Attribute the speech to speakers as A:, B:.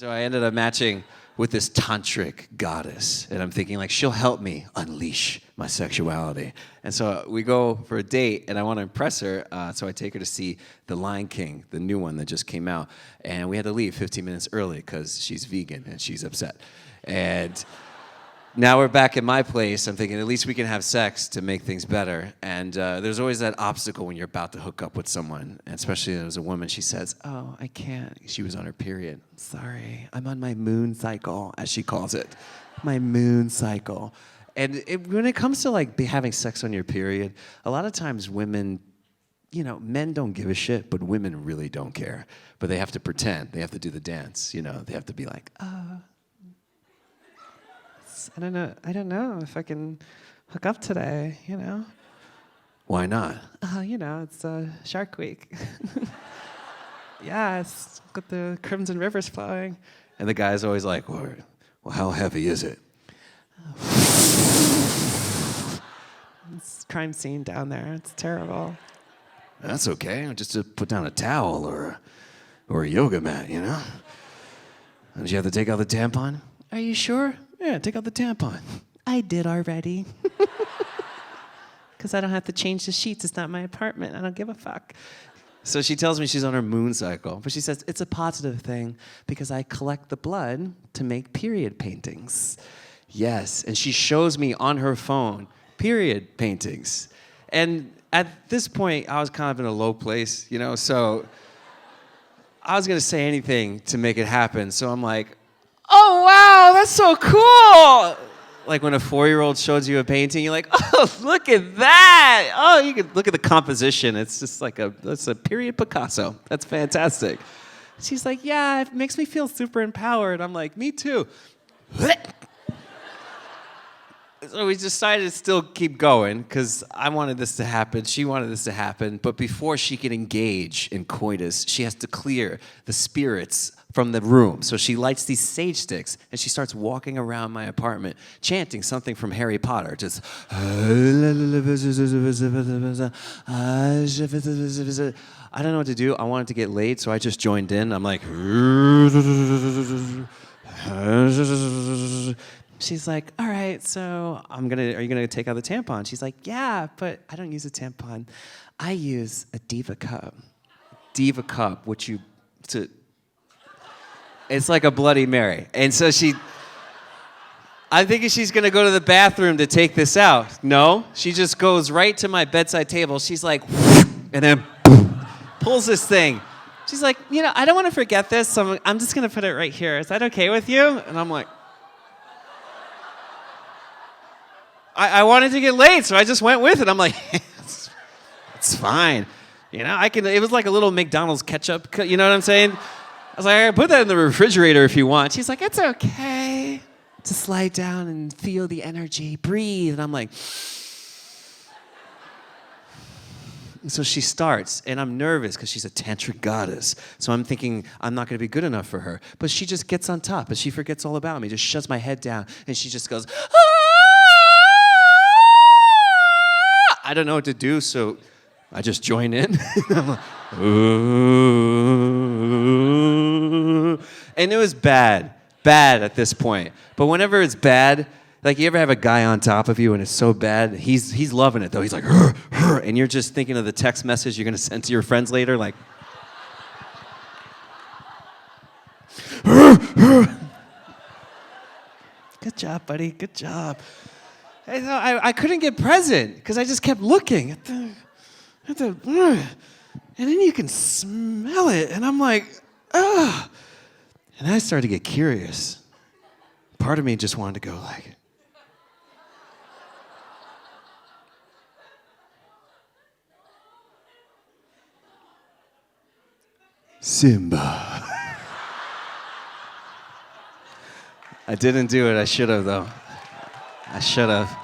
A: So I ended up matching with this tantric goddess, and I'm thinking like she'll help me unleash my sexuality. And so we go for a date, and I want to impress her, so I take her to see The Lion King, the new one that just came out, and we had to leave 15 minutes early because she's vegan and she's upset. And now we're back at my place. I'm thinking at least we can have sex to make things better. And there's always that obstacle when you're about to hook up with someone, and especially as a woman. She says, "Oh, I can't." She was on her period. "Sorry, I'm on my moon cycle," as she calls it. My moon cycle. And when it comes to like having sex on your period, a lot of times women, you know, men don't give a shit, but women really don't care. But they have to pretend. They have to do the dance. You know, they have to be like, I don't know if I can hook up today, you know. Why not? You know, it's Shark Week. Yeah, it's got the crimson rivers flowing. And the guy's always like, well, how heavy is it? It's a crime scene down there. It's terrible. That's okay. Just to put down a towel or a yoga mat, you know? Did you have to take out the tampon? Are you sure? Yeah, take out the tampon. I did already. Because I don't have to change the sheets. It's not my apartment. I don't give a fuck. So she tells me she's on her moon cycle. But she says, it's a positive thing because I collect the blood to make period paintings. Yes, and she shows me on her phone period paintings. And at this point, I was kind of in a low place, you know? So I was going to say anything to make it happen. So I'm like, oh, wow, that's so cool. Like when a 4-year-old shows you a painting, you're like, oh, look at that. Oh, you can look at the composition. It's just like that's a period Picasso. That's fantastic. She's like, yeah, it makes me feel super empowered. I'm like, me too. So we decided to still keep going because I wanted this to happen. She wanted this to happen. But before she can engage in coitus, she has to clear the spirits from the room. So she lights these sage sticks and she starts walking around my apartment chanting something from Harry Potter. Just I don't know what to do. I wanted to get laid, so I just joined in. I'm like, she's like, all right, so are you gonna take out the tampon? She's like, yeah, but I don't use a tampon. I use a Diva cup. Diva cup, it's like a Bloody Mary. And so I'm thinking she's gonna go to the bathroom to take this out. No, she just goes right to my bedside table. She's like, and then pulls this thing. She's like, you know, I don't wanna forget this, so I'm just gonna put it right here. Is that okay with you? And I'm like, I wanted to get laid, so I just went with it. I'm like, it's fine. You know, it was like a little McDonald's ketchup, you know what I'm saying? I was like, I can put that in the refrigerator if you want. She's like, it's okay. To slide down and feel the energy, breathe. And I'm like, so she starts, and I'm nervous because she's a tantric goddess. So I'm thinking I'm not going to be good enough for her. But she just gets on top, and she forgets all about me, just shuts my head down, and she just goes, ah! I don't know what to do, so I just join in. I'm like, ooh. And it was bad at this point. But whenever it's bad, like you ever have a guy on top of you and it's so bad, he's loving it though. He's like, hur, hur, and you're just thinking of the text message you're gonna send to your friends later, like, hur, hur. Good job, buddy. Good job. And so I couldn't get present because I just kept looking at the, and then you can smell it, and I'm like, ugh. And then I started to get curious. Part of me just wanted to go like, Simba. I didn't do it. I should have, though. I should have.